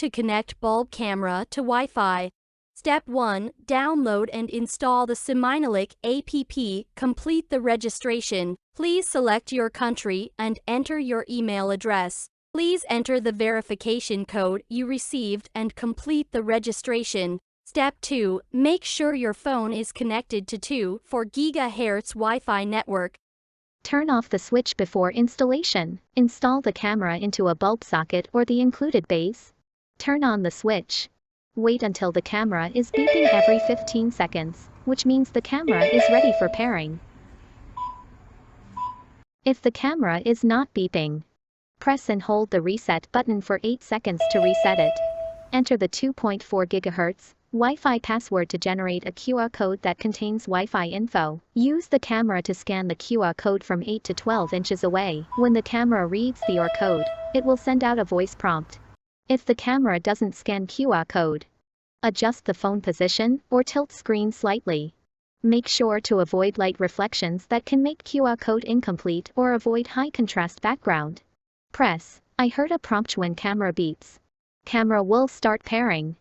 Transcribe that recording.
to connect bulb camera to Wi-Fi. Step 1. Download and install the Symynelec app. Complete the registration. Please select your country and enter your email address. Please enter the verification code you received and complete the registration. Step 2. Make sure your phone is connected to 2.4 GHz Wi-Fi network. Turn off the switch before installation. Install the camera into a bulb socket or the included base. Turn on the switch. Wait until the camera is beeping every 15 seconds, which means the camera is ready for pairing. If the camera is not beeping, press and hold the reset button for 8 seconds to reset it. Enter the 2.4 GHz Wi-Fi password to generate a QR code that contains Wi-Fi info. Use the camera to scan the QR code from 8 to 12 inches away. When the camera reads the QR code, it will send out a voice prompt. If the camera doesn't scan QR code, adjust the phone position or tilt screen slightly. Make sure to avoid light reflections that can make QR code incomplete or avoid high contrast background. Press I heard a prompt when camera beeps. Camera will start pairing.